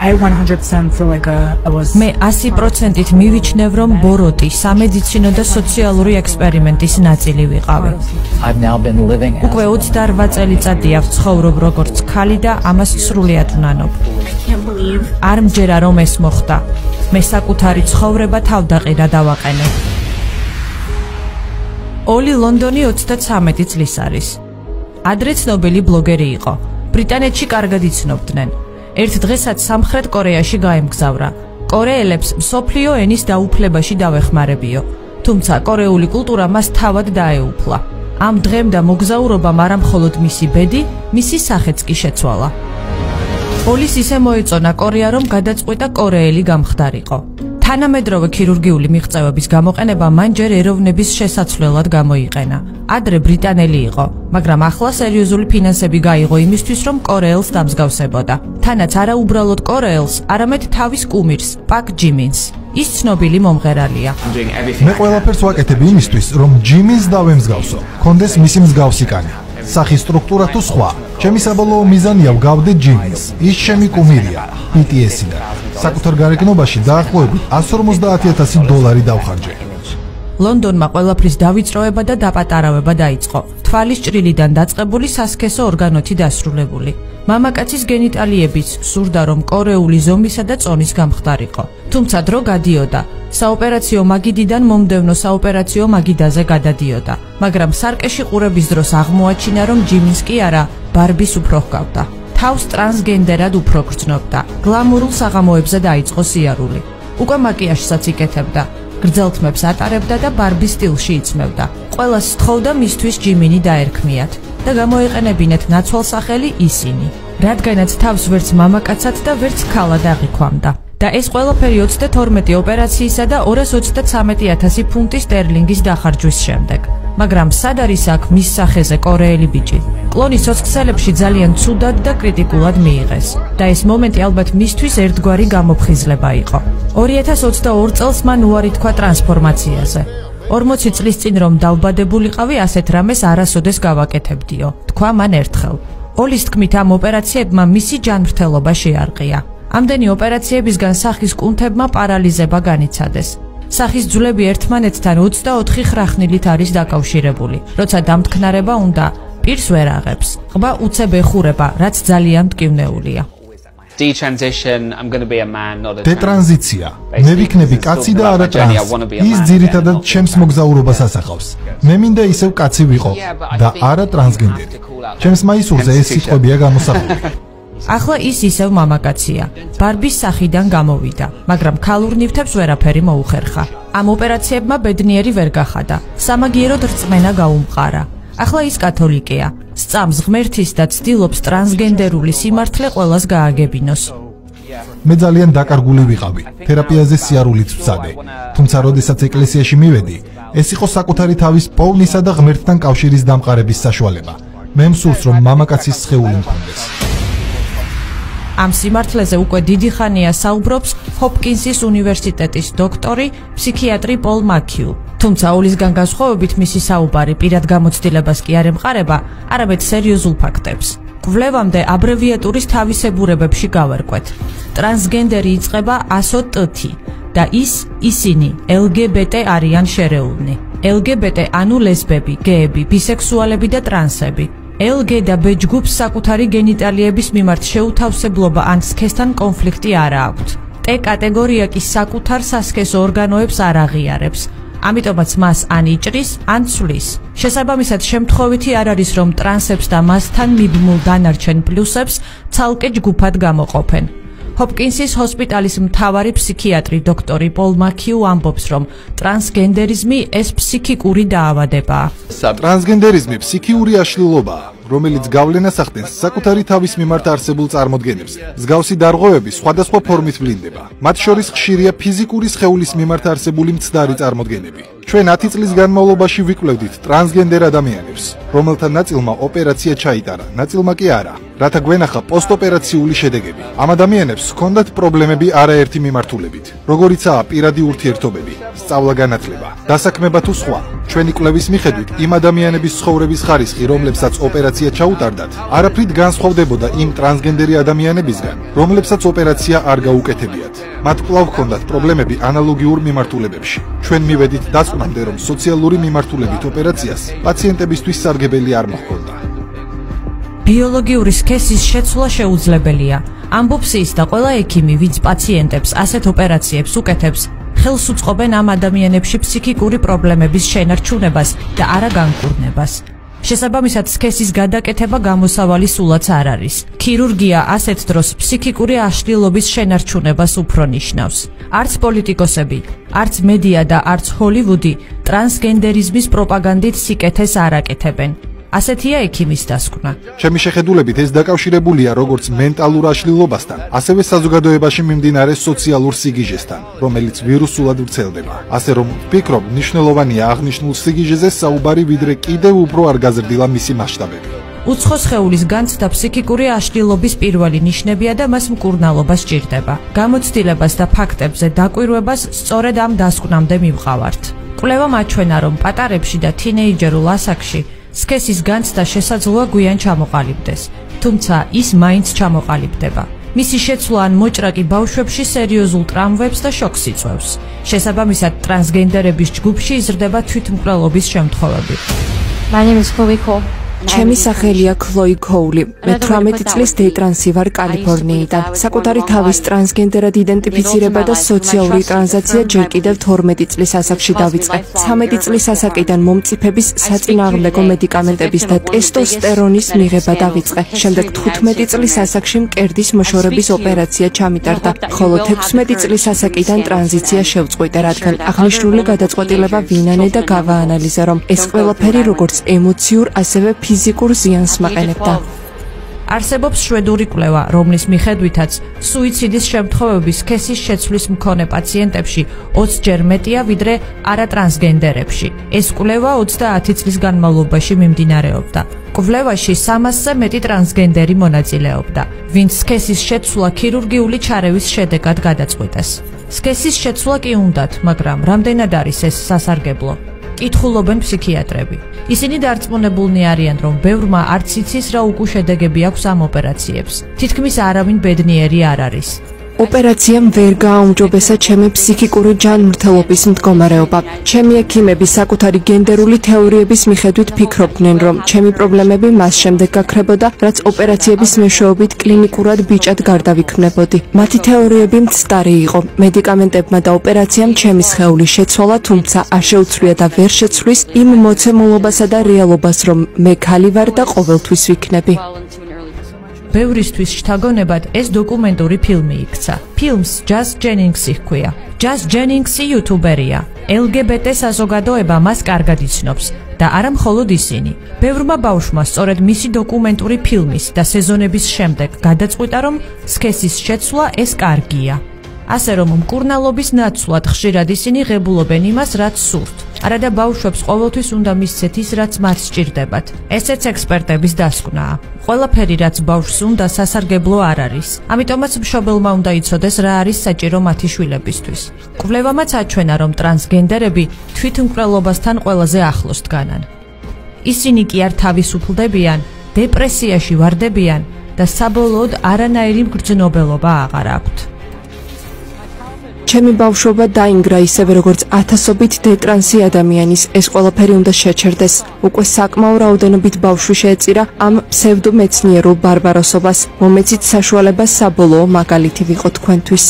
I 100% feel like I was მე 100%-ით მივიჩნევ, რომ ბოროტი სამედიცინო და სოციალური ექსპერიმენტის ნაწილი ვიყავი. უკვე 28 წელიწადია ვცხოვრობ როგორც ქალი და ამას სრულიად ვნანობ. არ მჯერა რომ ეს მოხდა. მე საკუთარი ცხოვრება თავდაყირა დავაყენე. ოლი ლონდონი 33 წლის არის. ადრე ცნობილი ბლოგერი იყო. ბრიტანეთში კარგად იცნობდნენ. ერთ დღესაც სამხრეთ კორეაში გაემგზავრა. კორეელებს მსოფლიო ენის დაუფლებაში დავეხმარებიო. თუმცა კორეული კულტურა მას თავად დაეუფლა. ამ დღემ და მოგზაურობამ არა მხოლოდ მისი ბედი, მისი სახეც კი შეცვალა. ოლის ისე მოეწონა კორეა, რომ გადაწყვიტა კორეელი გამხდარიყო. თანამედროვე ქირურგიული მიღწევების გამოყენება მან ჯერ ეროვნების შესაცვლელად გამოიყენა. ადრე ბრიტანელი იყო, მაგრამ ახლა სერიოზული ფინანსები გაიღო იმისთვის, რომ კორეელს დამსგავსებოდა. თანაც არა უბრალოდ კორეელს, არამედ თავის კუმირს, პაკ ჯიმინს. ის ცნობილი მომღერალია. მე ყველაფერს ვაკეთებ იმისთვის, რომ ჯიმინს დავემსგავსო, კონდეს მისი მსგავსი კანი. სახის სტრუქტურა თუ სხვა. ჩემი საბოლოო მიზანია ვგავდე ჯიმინს. ის ჩემი კუმირია, BTS-დან. საკუთარ გარეგნობაში დაახლოებით $150,000 დავხარჯე. ლონდონმა ყველაფრის დავიწროება და დაპატარავება დაიწყო. თვალის ჭრილიდან დაწყებული სასქესო ორგანოთი დასრულებული. მამაკაცის გენიტალიებიც სურდა, რომ კორეული ზომისა და წონის გამხდარიყო. თუმცა დრო გადიოდა. საოპერაციო მაგიდიდან მომდევნო საოპერაციო მაგიდაზე გადადიოდა. მაგრამ სარკეში ყურების დროს აღმოაჩინა, რომ ჯიმინს კი არა, ბარბის უფრო ჰგავდა. თავს ტრანსგენდერად უფრო გრძნობდა. გლამურულ საღამოებზე დაიწყო სიარული. უკვე მაკიაჟსაც იკეთებდა. გრძელთმებს ატარებდა და ბარბის სტილში იწმევდა. ყველას სთხოვდა მისთვის ჯიმინი დაერქმიათ და გამოეყენებინათ ნაცვალსახელი ისინი. რადგანაც თავს ვერც მამაკაცად და ვერც ქალად აღიქვამდა. და ეს ყველაფერი 32 ოპერაციისა და 233,000 ფუნტი სტერლინგის დახარჯვის შემდეგ. მაგრამ სად არის აქ მის სახეზე კორეელი ბიჭი? კლონის ოთხცელებში ძალიან ცუდად და კრიტიკულად მიიღეს. და ეს მომენტი ალბათ მისთვის ერთგვარი გამოფხიზლება იყო. 2022 წელს მან უარი თქვა ტრანსფორმაციაზე. 40 წლის წინ რომ დავბადებულიყავი, ასეთ რამეს არასოდეს გავაკეთებდიო, თქვა მან ერთხელ. ოლის თქმით, ამ ოპერაციებმა მისი ჯანმრთელობა შეარყია. ამდენი ოპერაციებისგან სახის კუნთებმა პარალიზება განიცადეს. სახის ძვლები ერთმანეთთან 24 ხრახნილით არის დაკავშირებული. როცა დამთქნარება უნდა, პირს ვერ აღებს. ყბა უცებ ეხურება, რაც ძალიან მტკივნეულია. დეტრანზიცია. მე ვიქნები კაცი და არა ტრანს. ის ძირითადად ჩემს მოგზაურობას ასახავს. მე მინდა ისევ კაცი ვიყო და არა ტრანსგენდერი. ჩემს მაისურზე ეს სიტყვებია გამოსახული. ახლა ის ისევ მამაკაცია. ბარბის სახიდან გამოვიდა, მაგრამ ქალურ ნივთებს ვერაფერი მოუხერხა. ამ ოპერაციებმა ბედნიერი ვერ გახადა. სამაგიეროდ რწმენა გაუმყარა. ახლა ის კათოლიკეა. სწამს ღმერთის და ცდილობს ტრანსგენდერული სიმართლე ყველას გააგებინოს. მე ძალიან დაკარგული ვიყავი. თერაპიაზე სიარულით ვცადე. თუმცა როდესაც ეკლესიაში მივედი, ეს იყო საკუთარი თავის პოვნისა და ღმერთთან კავშირის დამყარების საშუალება. მე მსურს რომ მამაკაცის სხეული მქონდეს. ამ სიმართლეზე უკვე დიდი ხანია საუბრობს ჰოპკინსის უნივერსიტეტის დოქტორი, ფსიქიატრი პოლ მაქიუ. თუმცა ოლისგან განსხვავებით მისი საუბარი პირად გამოცდილებას კი არ ემყარება, არამედ სერიოზულ ფაქტებს. კვლევამდე აბრევიატურის თავისებურებებში გავარკვეთ. ტრანსგენდერი იწყება ASOT-T და ისინი LGBT არიან შერეულნი. LGBT ანუ ლესბები, გეები, ბისექსუალები და ტრანსები. LG და B ჯგუფს საკუთარი გენიტალიების მიმართ შეუთავსებლობა ან სქესთან კონფლიქტი არ აქვთ. T კატეგორია კი საკუთარ სასქესო ორგანოებს არ აღიარებს. ამიტომაც მას ან იჭრის, ან ცვლის. შესაბამისად, შემთხვევითი არ არის, რომ ტრანსებს და მასთან მიბმულ დანარჩენ პლუსებს ცალკე ჯგუფად გამოყოფენ. ჰოპკინსის ჰოსპიტალის მთავარი ფსიქიატრი დოქტორი პოლ მაქიუ ამბობს, რომ ტრანსგენდერიზმი ეს ფსიქიკური დაავადებაა. ტრანსგენდერიზმი ფსიქიური აშლილობაა, რომელიც გავლენას ახდენს საკუთარი თავის მიმართ არსებულ წარმოდგენებს. მსგავსი დარღვევები სხვადასხვა ფორმით ვლინდება. მათ შორის ხშირია ფიზიკური სხეულის მიმართ არსებული მცდარი წარმოდგენები. ჩვენ 10 წლის განმავლობაში ვიკვლევდით ტრანსგენდერ ადამიანებს, რომელთა ნაწილმა ოპერაცია ჩაიტარა, ნაწილმა კი არა, რათა გვენახა პოსტოპერაციული შედეგები. ამ ადამიანებს ჰქონდათ პრობლემები არაერთი მიმართულებით, როგორიცაა პირადი ურთიერთობები, სწავლა-განათლება, დასაქმება თუ სხვა. ჩვენი კვლევის მიხედვით, იმ ადამიანების ცხოვრების ხარისხი, რომლებსაც ოპერაცია ჩაუტარდათ, არაფრით განსხვავდებოდა იმ ტრანსგენდერი ადამიანებისგან, რომლებსაც ოპერაცია არ გაუკეთებიათ. მათ კვლავ ჰქონდათ პრობლემები ანალოგიურ მიმართულებებში. ჩვენ მივედით დასკვნამდე, რომ სოციალური მიმართულებით ოპერაციას პაციენტებისთვის სარგებელი არ მოჰქონდა. ბიოლოგიური სქესის შეცვლა შეუძლებელია. ამბობს ის და ყველა ექიმი, ვინც პაციენტებს ასეთ ოპერაციებს უკეთებს, ხელს უწყობენ ამ ადამიანებში ფსიქიკური პრობლემების შენარჩუნებას და არა განკურნებას. შესაბამისად, სქესის გადაკეთება გამოსავალი სულაც არ არის. ქირურგია ასეთ დროს ფსიქიკური აშლილობის შენარჩუნებას უფრო ნიშნავს. არც პოლიტიკოსები, არც მედია და არც ჰოლივუდი ტრანსგენდერიზმის პროპაგანდით სიკეთეს არ აკეთებენ. ასეთია ექიმის დასკვნა. ჩემი შეხედულებით ეს დაკავშირებულია როგორც მენტალურ აშლილობასთან, ასევე საზოგადოებაში მიმდინარე სოციალურ სიგიჟესთან, რომელიც ვირუსულად ვრცელდება. ასე რომ ვფიქრობ, მნიშვნელოვანია აღნიშნულ სიგიჟეზე საუბარი, ვიდრე კიდევ უფრო არ გაზრდილა მისი მასშტაბები. უცხო სხეულის განცდა ფსიქიკური აშლილობის პირველი ნიშნებია და მას მკურნალობა სჭირდება. გამოცდილებას და ფაქტებზე დაკვირვებას სწორედ ამ დასკვნამდე მივყავართ. კვლევა მაჩვენა, რომ პატარებში და თინეიჯერულ ასაკში სქესის განცდა შესაძლოა გვიან ჩამოყალიბდეს, თუმცა ის მაინც ჩამოყალიბდება. მისი შეცვლა ან მოჭრაკი ბავშვებში სერიოზულ ტრამვებს და შოკს იწვევს. შესაბამისად, ტრანსგენდერების ჯგუფში იზრდება თვითმკვლელობის შემთხვევები. My name is Chloe Cole. ჩემი სახელია ქლოი ქოული. მე 18 წლის დეტრანსი ვარ კალიფორნიიდან. საკუთარი თავის ტრანსგენდერად იდენტიფიცირება და სოციალური ტრანზიცია ჯერ კიდევ 12 წლის ასაკში დავიწყე. 13 წლის ასაკიდან მომწიფების, საწინააღმდეგო მედიკამენტების და ტესტოსტერონის მიღება დავიწყე. შემდეგ 15 წლის ასაკში მკერდის მოშორების ოპერაცია ჩამიტარდა, ხოლო 16 წლის ასაკიდან ტრანზიცია შევწყვიტე, რადგან აღნიშნული გადაწყვეტილება ვინანე და გავაანალიზე, რომ ეს ყველაფერი როგორც ემოციურ, ასევე ფიზიკურ ზიანს მაყენებდა. არსებობს შვედური კვლევა, რომლის მიხედვითაც სუიციდის შემთხვევები სქესის შეცვლის მქონე პაციენტებში 20-ჯერ მეტია, ვიდრე არატრანსგენდერებში. ეს კვლევა 30 წლის განმავლობაში მიმდინარეობდა. კვლევაში 300-ზე მეტი ტრანსგენდერი მონაწილეობდა, ვინც სქესის შეცვლა ქირურგიული ჩარევის შედეგად გადაწყვიტეს. სქესის შეცვლა კი უნდათ, მაგრამ რამდენად არის ეს სასარგებლო? კითხულობენ ფსიქიატრები. ისინი დარწმუნებულნი არიან, რომ ბევრმა არც იცის რა უკუშედეგები აქვს ამ ოპერაციებს. თითქმის არავინ ბედნიერი არ არის. ოპერაციამ ვერ გააუმჯობესა ჩემი ფსიქიკური ჯანმრთელობის მდგომარეობა. ჩემი ექიმები საკუთარი გენდერული თეორიების მიხედვით ფიქრობდნენ, რომ ჩემი პრობლემები მას შემდეგ გაქრებოდა, რაც ოპერაციების მეშვეობით კლინიკურად ბიჭად გარდავიქმნებოდი. მათი თეორიები მცდარი იყო. მედიკამენტებმა და ოპერაციამ ჩემი სხეული შეცვალა, თუმცა არ შეუცვლია და ვერ შეცვლის იმ მოცემულობასა და რეალობას, რომ მე ქალი ვარ და ყოველთვის ვიქნები. ბევრისთვის შთაგონებად ეს დოკუმენტური ფილმი იქცა. ფილმს ჯას ჯენინგსი ჰქვია. ჯას ჯენინგსი იუთუბერია. LGBT საზოგადოება მას კარგად იცნობს და არა მხოლოდ ისინი. ბევრმა ბავშვმა სწორედ მისი დოკუმენტური ფილმის და სეზონების შემდეგ გადაწყვიტა, რომ სქესის შეცვლა ეს კარგია. ასე რომ მკურნალობის ნაცვლად ხშირად ისინი ღებულობენ იმას, რაც სურთ. არადა ბავშვებს ყოველთვის უნდა მისცეთ ის, რაც მათ სჭირდებათ. ესეც ექსპერტების დასკვნაა. ყველაფერი, რაც ბავშვს უნდა, სასარგებლო არ არის. ამიტომაც მშობელმა უნდა იცოდეს, რა არის საჭირო მათი შვილებისთვის. კვლევამაც აჩვენა, რომ ტრანსგენდერები თვითმკვლელობასთან ყველაზე ახლოს დგანან. ისინი კი არ თავისუფლდებიან, დეპრესიაში ვარდებიან და საბოლოოდ არანაირი მგრძნობელობა აღარ აქვთ. ჩემი ბავშვობა დაინგრა ისევე როგორც ათასობით დეტრანსი ადამიანის. ეს ყველაფერი უნდა შეჩერდეს. უკვე საკმაო რაოდენობით ბავშვი შეეწირა ამ ფსევდომეცნიერულ ბარბაროსობას. მომეცით საშუალება საბოლოო მაგალითი ვიყო თქვენთვის.